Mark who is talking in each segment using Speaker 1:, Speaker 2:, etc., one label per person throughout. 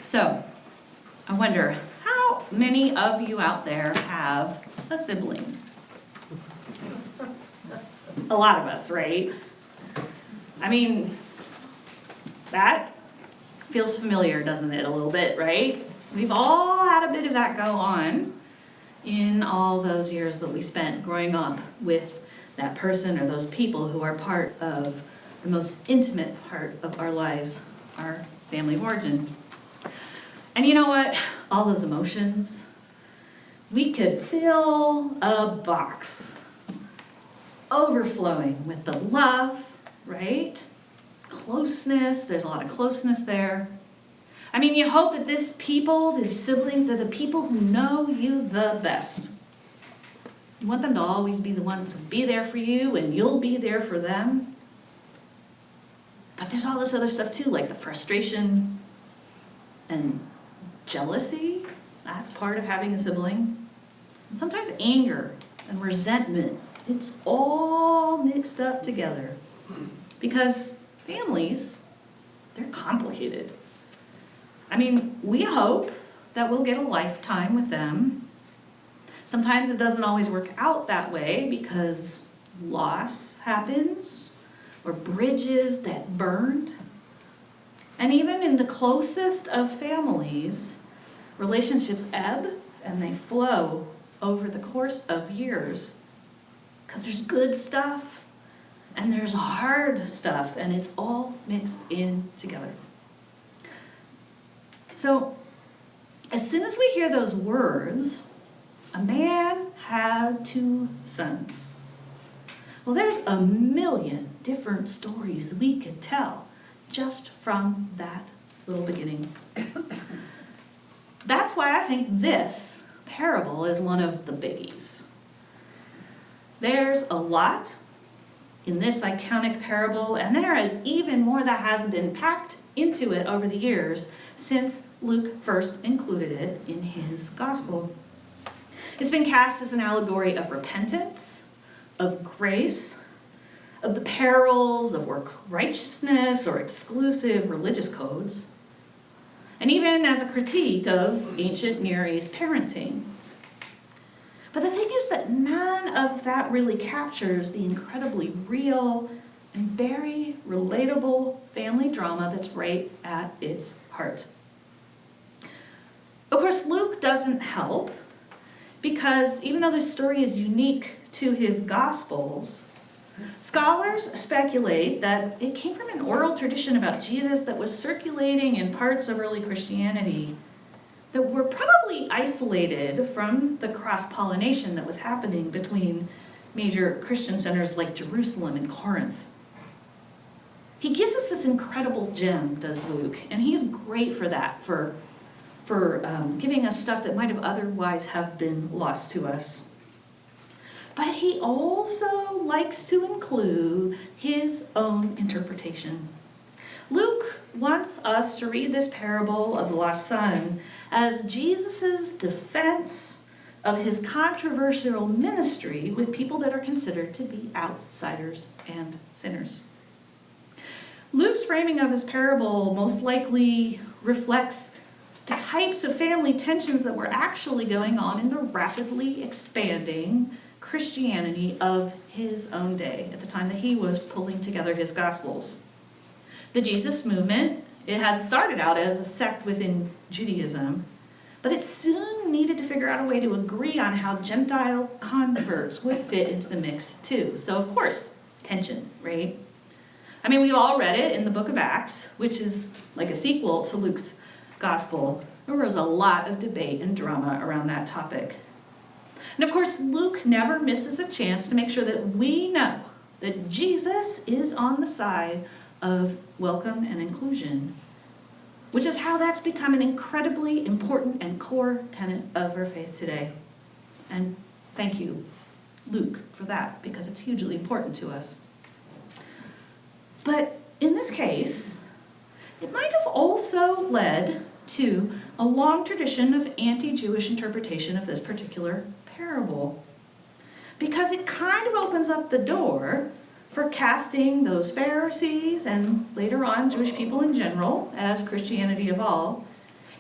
Speaker 1: So, I wonder, how many of you out there have a sibling? A lot of us, right? I mean, that feels familiar, doesn't it, a little bit, right? We've all had a bit of that go on in all those years that we spent growing up with that person or those people who are part of the most intimate part of our lives, our family of origin. And you know what? All those emotions, we could fill a box overflowing with the love, right? Closeness, there's a lot of closeness there. I mean, you hope that these siblings, are the people who know you the best. You want them to always be the ones to be there for you, and you'll be there for them. But there's all this other stuff too, like the frustration and jealousy. That's part of having a sibling. And sometimes anger and resentment. It's all mixed up together. Because families, they're complicated. I mean, we hope that we'll get a lifetime with them. Sometimes it doesn't always work out that way because loss happens or bridges that burned. And even in the closest of families, relationships ebb and they flow over the course of years. Because there's good stuff and there's hard stuff, and it's all mixed in together. So, as soon as we hear those words, a man had 2 sons. Well, there's a million different stories we could tell just from that little beginning. That's why I think this parable is one of the biggies. There's a lot in this iconic parable, and there is even more that has been packed into it over the years since Luke first included it in his gospel. It's been cast as an allegory of repentance, of grace, of the perils of work righteousness or exclusive religious codes, and even as a critique of ancient Near East parenting. But the thing is that none of that really captures the incredibly real and very relatable family drama that's right at its heart. Of course, Luke doesn't help because even though this story is unique to his Gospels, scholars speculate that it came from an oral tradition about Jesus that was circulating in parts of early Christianity that were probably isolated from the cross-pollination that was happening between major Christian centers like Jerusalem and Corinth. He gives us this incredible gem, does Luke, and he's great for that, for giving us stuff that might have otherwise have been lost to us. But he also likes to include his own interpretation. Luke wants us to read this parable of the lost son as Jesus' defense of his controversial ministry with people that are considered to be outsiders and sinners. Luke's framing of his parable most likely reflects the types of family tensions that were actually going on in the rapidly expanding Christianity of his own day at the time that he was pulling together his Gospels. The Jesus movement, it had started out as a sect within Judaism, but it soon needed to figure out a way to agree on how Gentile converts would fit into the mix too. So of course, tension, right? I mean, we've all read it in the book of Acts, which is like a sequel to Luke's Gospel. There was a lot of debate and drama around that topic. And of course, Luke never misses a chance to make sure that we know that Jesus is on the side of welcome and inclusion, which is how that's become an incredibly important and core tenet of our faith today. And thank you, Luke, for that, because it's hugely important to us. But in this case, it might have also led to a long tradition of anti-Jewish interpretation of this particular parable, because it kind of opens up the door for casting those Pharisees and later on Jewish people in general, as Christianity evolved,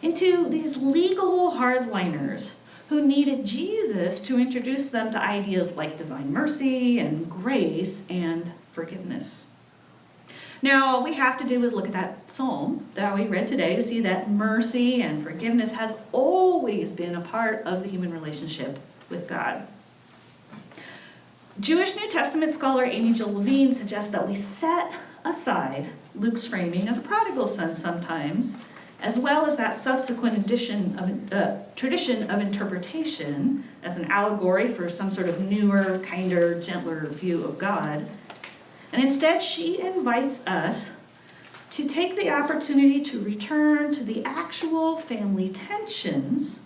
Speaker 1: into these legal hardliners who needed Jesus to introduce them to ideas like divine mercy and grace and forgiveness. Now, all we have to do is look at that psalm that we read today to see that mercy and forgiveness has always been a part of the human relationship with God. Jewish New Testament scholar Amy Jill Levine suggests that we set aside Luke's framing of the prodigal son sometimes, as well as that subsequent tradition of interpretation as an allegory for some sort of newer, kinder, gentler view of God. And instead, she invites us to take the opportunity to return to the actual family tensions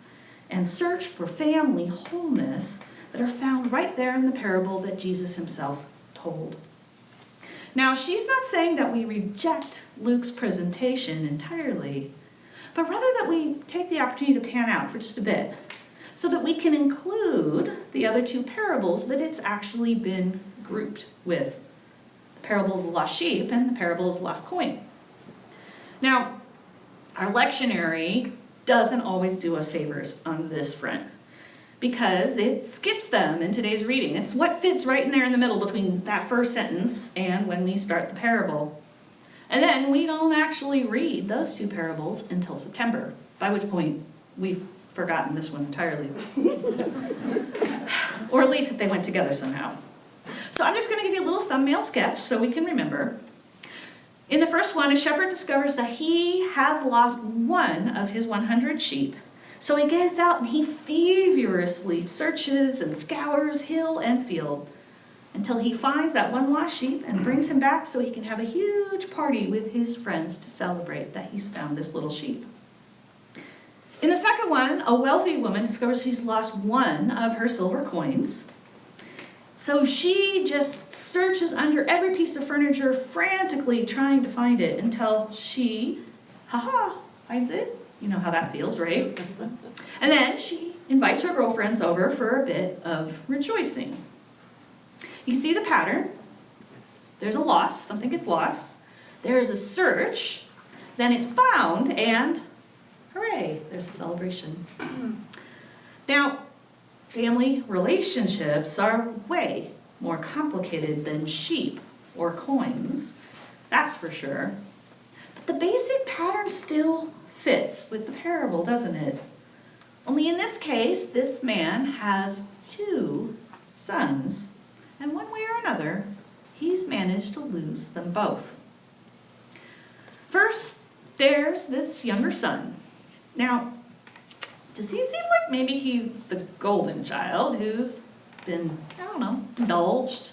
Speaker 1: and search for family wholeness that are found right there in the parable that Jesus himself told. Now, she's not saying that we reject Luke's presentation entirely, but rather that we take the opportunity to pan out for just a bit so that we can include the other two parables that it's actually been grouped with. The parable of the lost sheep and the parable of the lost coin. Now, our lectionary doesn't always do us favors on this front because it skips them in today's reading. It's what fits right in there in the middle between that first sentence and when we start the parable. And then we don't actually read those two parables until September, by which point we've forgotten this one entirely. Or at least that they went together somehow. So I'm just going to give you a little thumbnail sketch so we can remember. In the first one, a shepherd discovers that he has lost one of his 100 sheep. So he goes out and he feverishly searches and scours hill and field until he finds that one lost sheep and brings him back so he can have a huge party with his friends to celebrate that he's found this little sheep. In the second one, a wealthy woman discovers she's lost one of her silver coins. So she just searches under every piece of furniture, frantically trying to find it until she, finds it. You know how that feels, right? And then she invites her girlfriends over for a bit of rejoicing. You can see the pattern. There's a loss, something gets lost. There's a search, then it's found, and hooray, there's a celebration. Now, family relationships are way more complicated than sheep or coins, that's for sure. But the basic pattern still fits with the parable, doesn't it? Only in this case, this man has two sons, and one way or another, he's managed to lose them both. First, there's this younger son. Now, does he seem like maybe he's the golden child who's been, indulged,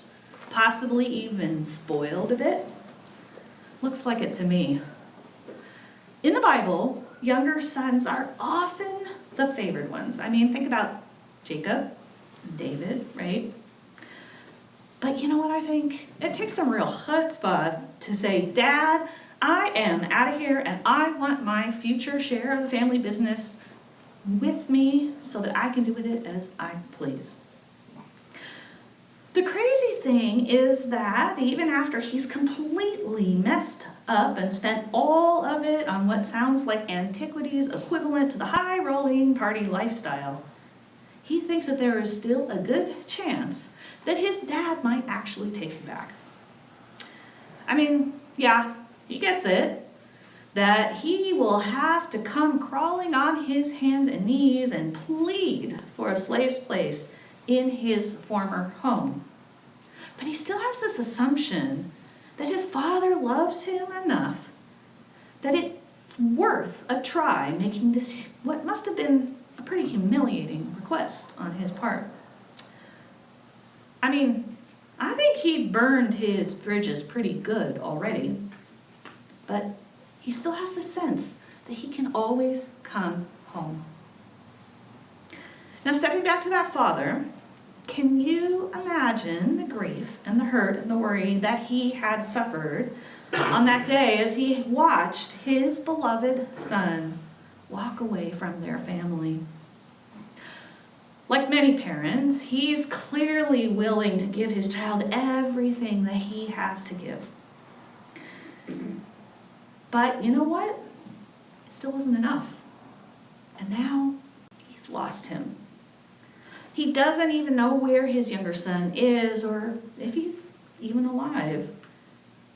Speaker 1: possibly even spoiled a bit? Looks like it to me. In the Bible, younger sons are often the favored ones. I mean, think about Jacob, David, right? But you know what I think? It takes some real chutzpah to say, Dad, I am out of here and I want my future share of the family business with me so that I can do with it as I please. The crazy thing is that even after he's completely messed up and spent all of it on what sounds like antiquities equivalent to the high-rolling party lifestyle, he thinks that there is still a good chance that his dad might actually take him back. I mean, yeah, he gets it, that he will have to come crawling on his hands and knees and plead for a slave's place in his former home. But he still has this assumption that his father loves him enough that it's worth a try making this what must have been a pretty humiliating request on his part. I mean, I think he burned his bridges pretty good already, but he still has the sense that he can always come home. Now, stepping back to that father, can you imagine the grief and the hurt and the worry that he had suffered on that day as he watched his beloved son walk away from their family? Like many parents, he's clearly willing to give his child everything that he has to give. But you know what? It still wasn't enough. And now he's lost him. He doesn't even know where his younger son is or if he's even alive.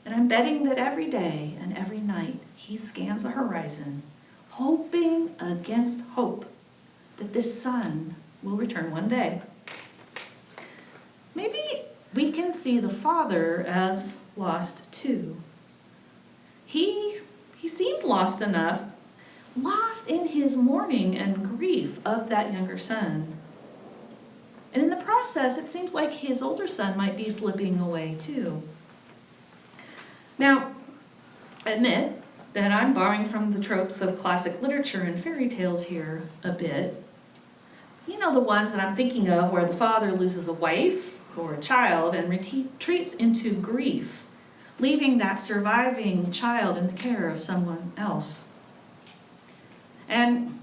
Speaker 1: And I'm betting that every day and every night he scans the horizon, hoping against hope that this son will return one day. Maybe we can see the father as lost too. He seems lost enough, lost in his mourning and grief of that younger son. And in the process, it seems like his older son might be slipping away too. Now, admit that I'm borrowing from the tropes of classic literature and fairy tales here a bit. You know, the ones that I'm thinking of where the father loses a wife or a child and retreats into grief, leaving that surviving child in the care of someone else. And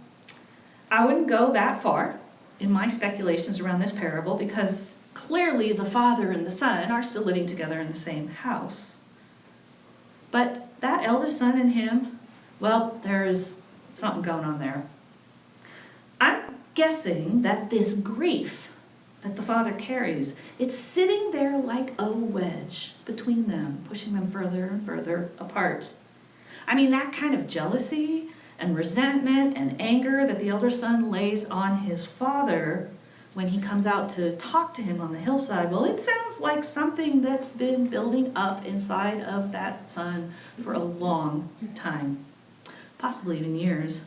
Speaker 1: I wouldn't go that far in my speculations around this parable because clearly the father and the son are still living together in the same house. But that eldest son and him, well, there's something going on there. I'm guessing that this grief that the father carries, it's sitting there like a wedge between them, pushing them further and further apart. I mean, that kind of jealousy and resentment and anger that the elder son lays on his father when he comes out to talk to him on the hillside, well, it sounds like something that's been building up inside of that son for a long time, possibly even years.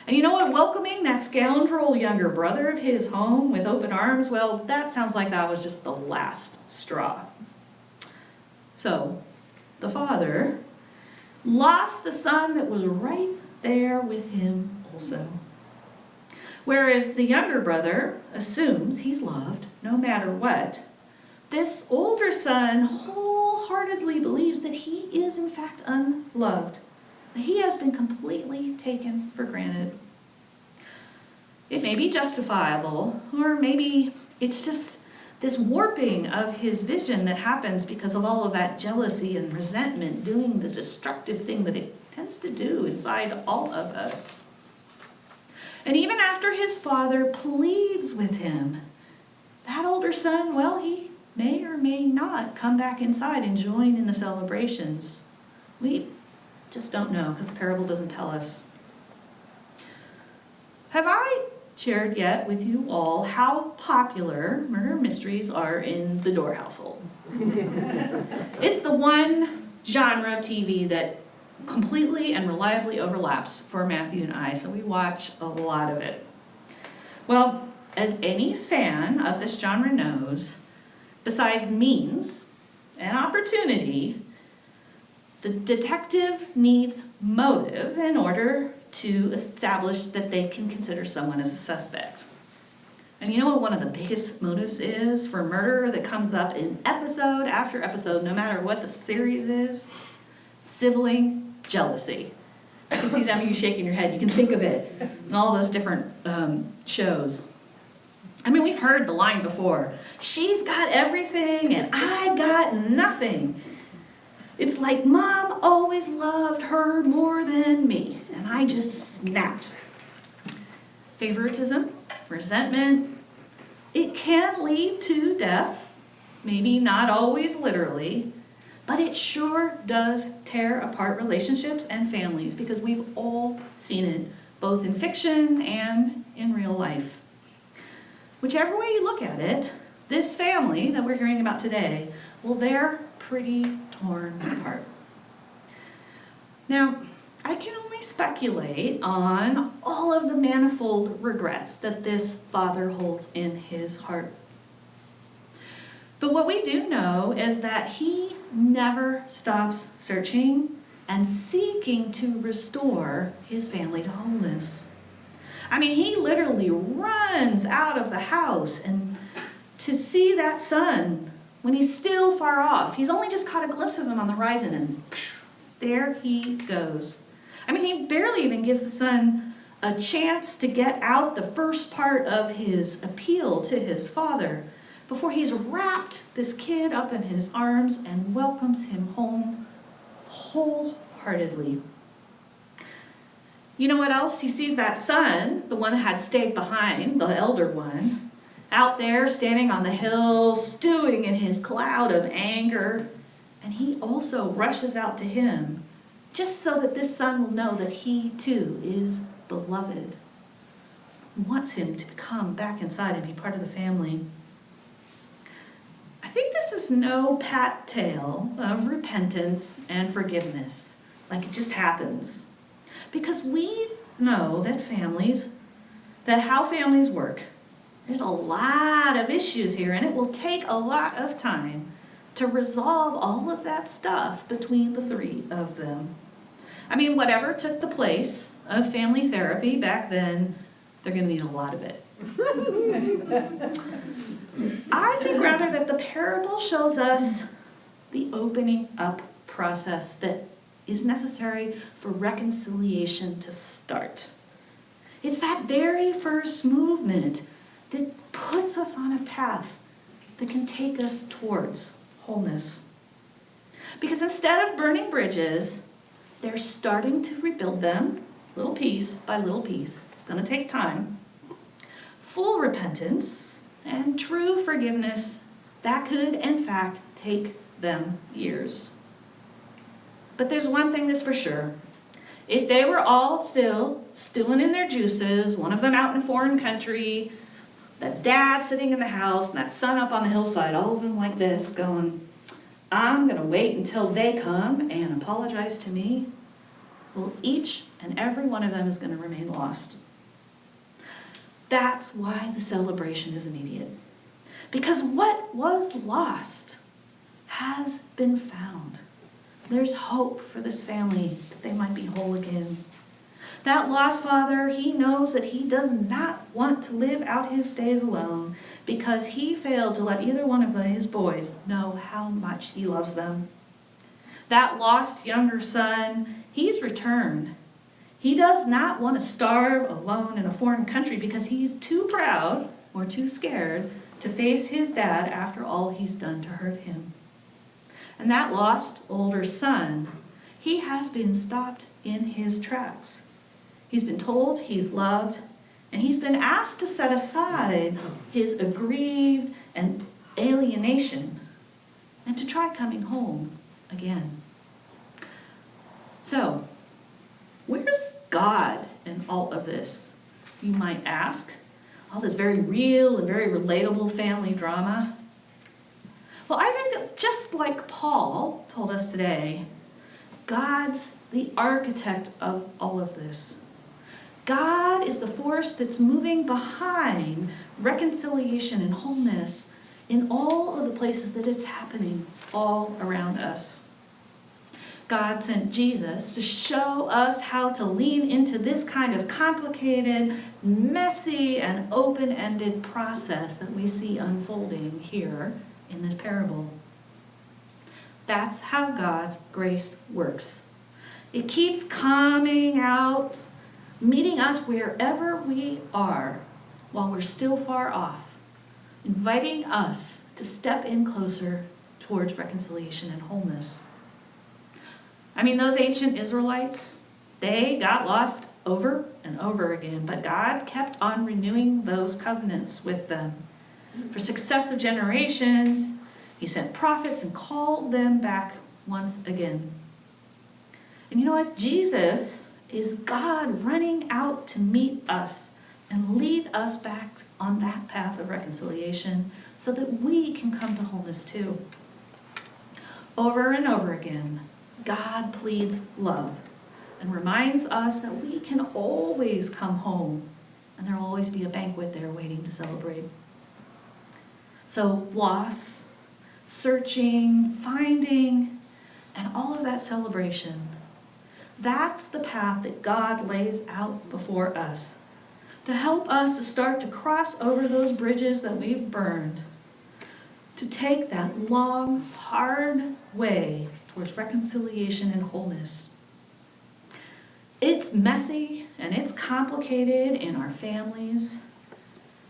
Speaker 1: And you know what? Welcoming that scoundrel younger brother of his home with open arms, well, that sounds like that was just the last straw. So, the father lost the son that was right there with him also. Whereas the younger brother assumes he's loved no matter what, this older son wholeheartedly believes that he is in fact unloved. He has been completely taken for granted. It may be justifiable, or maybe it's just this warping of his vision that happens because of all of that jealousy and resentment doing the destructive thing that it tends to do inside all of us. And even after his father pleads with him, that older son, well, he may or may not come back inside and join in the celebrations. We just don't know because the parable doesn't tell us. Have I shared yet with you all how popular murder mysteries are in the Doar household? It's the one genre of TV that completely and reliably overlaps for Matthew and I, so we watch a lot of it. Well, as any fan of this genre knows, besides means and opportunity, the detective needs motive in order to establish that they can consider someone as a suspect. And you know what one of the biggest motives is for murder that comes up in episode after episode, no matter what the series is? Sibling jealousy. I can see some of you shaking your head. You can think of it in all those different shows. I mean, we've heard the line before. She's got everything and I got nothing. It's like mom always loved her more than me. And I just snapped. Favoritism, resentment, it can lead to death. Maybe not always literally. But it sure does tear apart relationships and families because we've all seen it, both in fiction and in real life. Whichever way you look at it, this family that we're hearing about today, well, they're pretty torn apart. Now, I can only speculate on all of the manifold regrets that this father holds in his heart. But what we do know is that he never stops searching and seeking to restore his family to wholeness. I mean, he literally runs out of the house and to see that son when he's still far off. He's only just caught a glimpse of him on the horizon and there he goes. I mean, he barely even gives the son a chance to get out the first part of his appeal to his father before he's wrapped this kid up in his arms and welcomes him home wholeheartedly. You know what else? He sees that son, the one that had stayed behind, the elder one, out there standing on the hill, stewing in his cloud of anger. And he also rushes out to him, just so that this son will know that he too is beloved. He wants him to come back inside and be part of the family. I think this is no pat tale of repentance and forgiveness, like it just happens. Because we know that how families work, there's a lot of issues here, and it will take a lot of time to resolve all of that stuff between the three of them. I mean, whatever took the place of family therapy back then, they're going to need a lot of it. I think rather that the parable shows us the opening up process that is necessary for reconciliation to start. It's that very first movement that puts us on a path that can take us towards wholeness. Because instead of burning bridges, they're starting to rebuild them, little piece by little piece. It's going to take time. Full repentance and true forgiveness, that could, in fact, take them years. But there's one thing that's for sure. If they were all still stewing in their juices, one of them out in a foreign country, that dad sitting in the house, and that son up on the hillside, all of them like this, going, I'm going to wait until they come and apologize to me, well, each and every one of them is going to remain lost. That's why the celebration is immediate. Because what was lost has been found. There's hope for this family that they might be whole again. That lost father, he knows that he does not want to live out his days alone because he failed to let either one of his boys know how much he loves them. That lost younger son, he's returned. He does not want to starve alone in a foreign country because he's too proud or too scared to face his dad after all he's done to hurt him. And that lost older son, he has been stopped in his tracks. He's been told he's loved, and he's been asked to set aside his aggrieved and alienation and to try coming home again. So, where's God in all of this, you might ask? All this very real and very relatable family drama. Well, I think that just like Paul told us today, God's the architect of all of this. God is the force that's moving behind reconciliation and wholeness in all of the places that it's happening all around us. God sent Jesus to show us how to lean into this kind of complicated, messy, and open-ended process that we see unfolding here in this parable. That's how God's grace works. It keeps coming out, meeting us wherever we are while we're still far off, inviting us to step in closer towards reconciliation and wholeness. I mean, those ancient Israelites, they got lost over and over again, but God kept on renewing those covenants with them. For successive generations, he sent prophets and called them back once again. And you know what? Jesus is God running out to meet us and lead us back on that path of reconciliation so that we can come to wholeness too. Over and over again, God pleads love and reminds us that we can always come home and there will always be a banquet there waiting to celebrate. So loss, searching, finding, and all of that celebration, that's the path that God lays out before us to help us to start to cross over those bridges that we've burned, to take that long, hard way towards reconciliation and wholeness. It's messy and it's complicated in our families.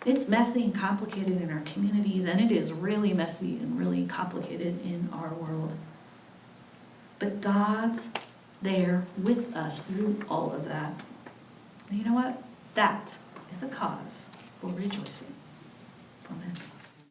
Speaker 1: It's messy and complicated in our communities, and it is really messy and really complicated in our world. But God's there with us through all of that. And you know what? That is a cause for rejoicing.